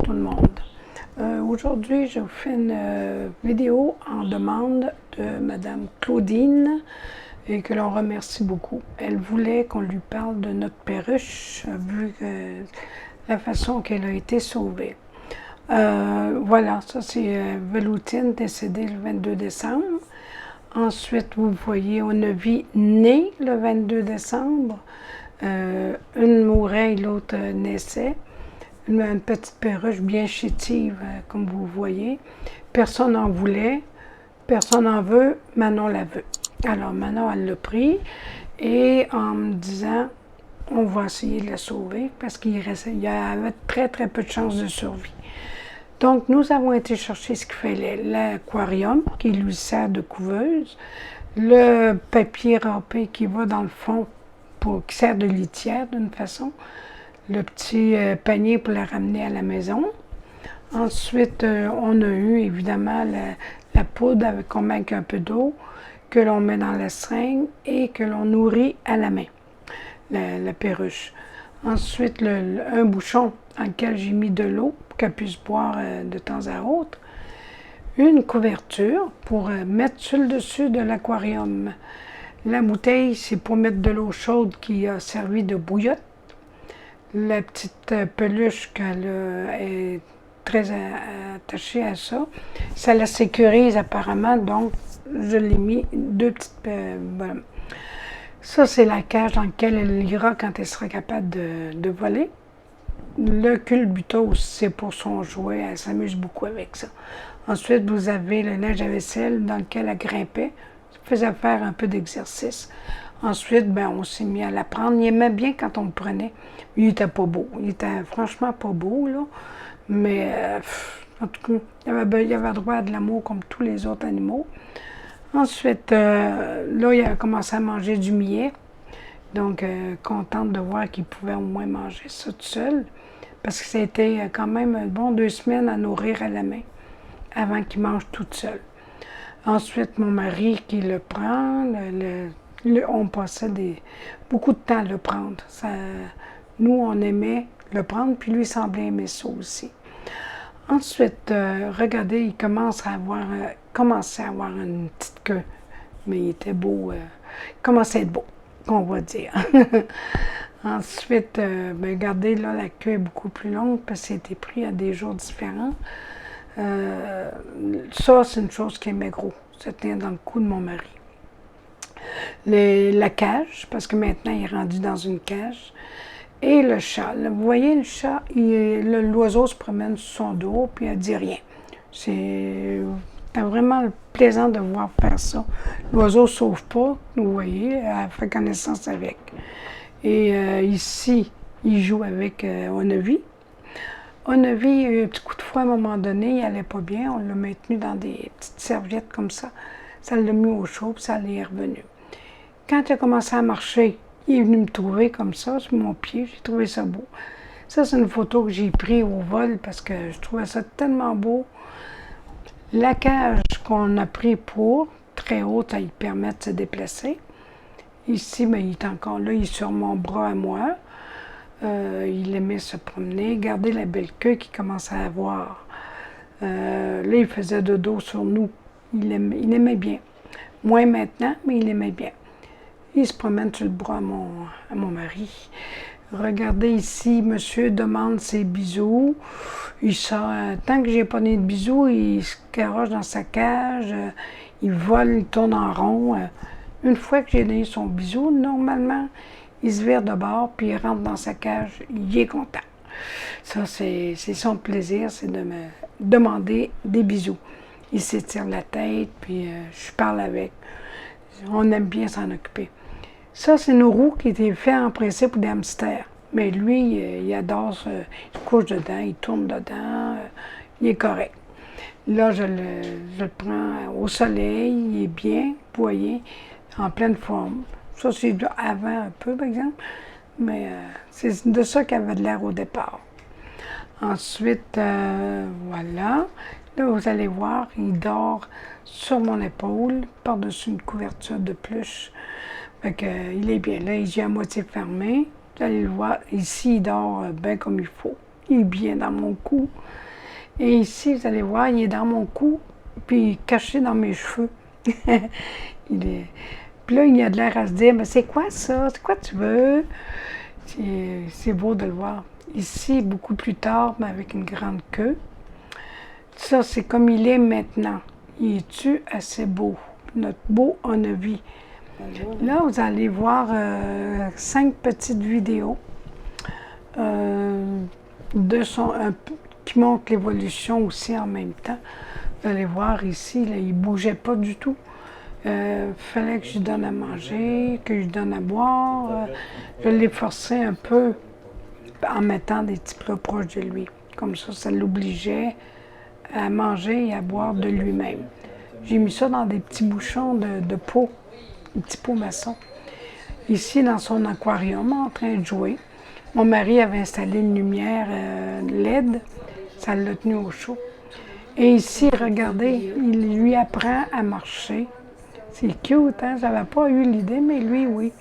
tout le monde. Aujourd'hui, je vous fais une vidéo en demande de Madame Claudine et que l'on remercie beaucoup. Elle voulait qu'on lui parle de notre perruche, vu la façon qu'elle a été sauvée. Voilà, ça c'est Veloutine, décédée le 22 décembre. Ensuite, vous voyez, on a vu née le 22 décembre. Une mourait et l'autre naissait. Une petite perruche bien chétive, comme vous voyez. Personne n'en voulait, personne n'en veut, Manon la veut. Alors Manon, elle l'a pris et en me disant, on va essayer de la sauver parce qu'il y avait très très peu de chances de survie. Donc nous avons été chercher ce qu'il fallait, l'aquarium qui lui sert de couveuse, le papier râpé qui va dans le fond qui sert de litière d'une façon, le petit panier pour la ramener à la maison. Ensuite, on a eu évidemment la poudre qu'on met avec un peu d'eau, que l'on met dans la seringue et que l'on nourrit à la main, la perruche. Ensuite, un bouchon dans lequel j'ai mis de l'eau pour qu'elle puisse boire de temps à autre. Une couverture pour mettre sur le dessus de l'aquarium. La bouteille, c'est pour mettre de l'eau chaude qui a servi de bouillotte. La petite peluche qu'elle est très attachée à ça, ça la sécurise apparemment, donc je l'ai mis deux petites... Voilà. Ça, c'est la cage dans laquelle elle ira quand elle sera capable de voler. Le culbutos, c'est pour son jouet, elle s'amuse beaucoup avec ça. Ensuite, vous avez le linge à vaisselle dans lequel elle grimpait, ça faisait faire un peu d'exercice. Ensuite, ben, on s'est mis à la prendre. Il aimait bien quand on le prenait. Il n'était pas beau. Il était franchement pas beau, là. Mais, en tout cas, il avait droit à de l'amour comme tous les autres animaux. Ensuite, là, il a commencé à manger du millet. Donc, contente de voir qu'il pouvait au moins manger ça tout seul. Parce que c'était quand même un bon 2 semaines à nourrir à la main avant qu'il mange tout seul. Ensuite, mon mari qui le prend, on passait beaucoup de temps à le prendre. Nous, on aimait le prendre, puis lui semblait aimer ça aussi. Ensuite, regardez, il commençait à avoir une petite queue, mais il était beau, il commençait à être beau, qu'on va dire. Ensuite, ben, regardez, là, la queue est beaucoup plus longue parce que c'était pris à des jours différents. Ça, c'est une chose qui aimait gros, ça tenait dans le cou de mon mari. La cage, parce que maintenant il est rendu dans une cage, et le chat. Là, vous voyez, le chat, l'oiseau se promène sur son dos, puis il ne dit rien. C'est vraiment plaisant de voir faire ça. L'oiseau ne sauve pas, vous voyez, elle fait connaissance avec. Et ici, il joue avec Onevi. Onevi a eu un petit coup de froid à un moment donné, il n'allait pas bien, on l'a maintenu dans des petites serviettes comme ça. Ça l'a mis au chaud, puis ça l'est revenu. Quand il a commencé à marcher, il est venu me trouver comme ça, sur mon pied, j'ai trouvé ça beau. Ça, c'est une photo que j'ai prise au vol parce que je trouvais ça tellement beau. La cage qu'on a pris très haute, ça lui permet de se déplacer. Ici, bien, il est encore là, il est sur mon bras à moi. Il aimait se promener. Regardez la belle queue qu'il commençait à avoir. Là, il faisait dodo sur nous. Il aimait bien. Moins maintenant, mais il aimait bien. Il se promène sur le bras à mon mari. Regardez ici, monsieur demande ses bisous. Il sort, tant que j'ai pas donné de bisous, il se caroche dans sa cage, il vole, il tourne en rond. Une fois que j'ai donné son bisou, normalement, il se vire de bord, puis il rentre dans sa cage, il est content. Ça, c'est son plaisir, c'est de me demander des bisous. Il s'étire la tête, puis je parle avec. On aime bien s'en occuper. Ça, c'est nos roues qui étaient faites en principe pour des hamsters. Mais lui, il adore ça. Il couche dedans, il tourne dedans, il est correct. Là, je le prends au soleil, il est bien, vous voyez, en pleine forme. Ça, c'est avant un peu, par exemple, mais c'est de ça qu'il avait de l'air au départ. Ensuite, voilà. Là, vous allez voir, il dort sur mon épaule, par-dessus une couverture de pluche. Fait que, il est bien là, les yeux à moitié fermés. Vous allez le voir, ici, il dort bien comme il faut. il est bien dans mon cou. Et ici, vous allez voir, il est dans mon cou, puis caché dans mes cheveux. il est... Puis là, il a de l'air à se dire, mais c'est quoi ça? C'est quoi tu veux? C'est beau de le voir. Ici, beaucoup plus tard, mais avec une grande queue. Ça, c'est comme il est maintenant. Il est-tu assez beau? Notre beau en a vie. Là, vous allez voir 5 petites vidéos qui montrent l'évolution aussi en même temps. Vous allez voir ici, là, il ne bougeait pas du tout. Fallait que je lui donne à manger, que je lui donne à boire. Je l'ai forcé un peu en mettant des petits plats proches de lui. Comme ça l'obligeait à manger et à boire de lui-même. J'ai mis ça dans des petits bouchons de pot, des petits pots maçons. Ici, dans son aquarium, en train de jouer. Mon mari avait installé une lumière LED, ça l'a tenu au chaud. Et ici, regardez, il lui apprend à marcher. C'est cute, hein? J'avais pas eu l'idée, mais lui, oui.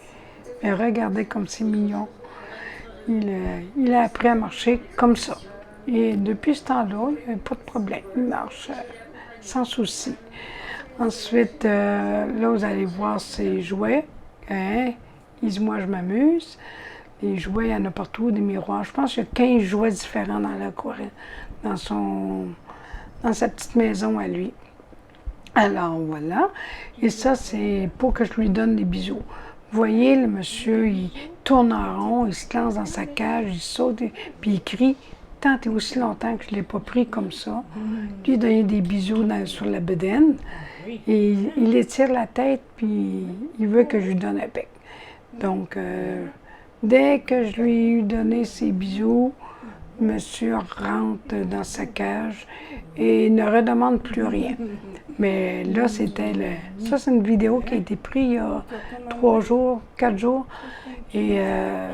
Mais regardez comme c'est mignon. Il a appris à marcher comme ça. Et depuis ce temps-là, il n'y a pas de problème. Il marche sans souci. Ensuite, là, vous allez voir ses jouets. Hein? Il dit, moi, je m'amuse. Les jouets, il y en a partout, des miroirs. Je pense qu'il y a 15 jouets différents dans l'aquarium, dans sa petite maison à lui. Alors, voilà. Et ça, c'est pour que je lui donne des bisous. Vous voyez, le monsieur, il tourne en rond, il se lance dans sa cage, il saute, puis il crie. Tant et aussi longtemps que je ne l'ai pas pris comme ça. Lui, il donne des bisous sur la bedaine. Et il étire la tête, puis il veut que je lui donne un bec. Donc, dès que je lui ai donné ses bisous, monsieur rentre dans sa cage et ne redemande plus rien. Mais là, c'était ça, c'est une vidéo qui a été prise il y a 3 jours, 4 jours. Et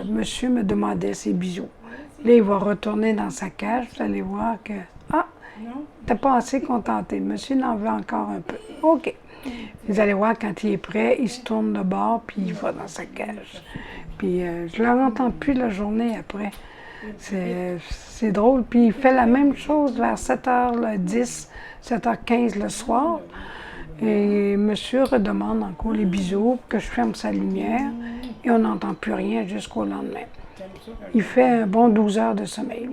monsieur me demandait ses bisous. Là, il va retourner dans sa cage. Vous allez voir que, t'es pas assez contenté. Monsieur en veut encore un peu. OK. Vous allez voir, quand il est prêt, il se tourne de bord, puis il va dans sa cage. Puis je ne l'entends plus la journée après. C'est drôle. Puis il fait la même chose vers 7h10, 7h15 le soir. Et monsieur redemande encore les bisous, que je ferme sa lumière, et on n'entend plus rien jusqu'au lendemain. Il fait un bon 12 heures de sommeil.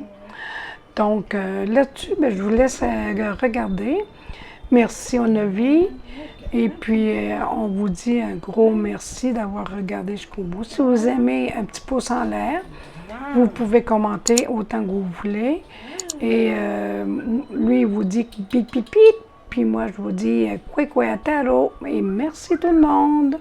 Donc là-dessus, je vous laisse regarder. Merci Onovi. Et puis, on vous dit un gros merci d'avoir regardé jusqu'au bout. Si vous aimez, un petit pouce en l'air. Vous pouvez commenter autant que vous voulez. Et lui, il vous dit pip pip pip. Puis moi, je vous dis quoi quoi taro. Et merci tout le monde.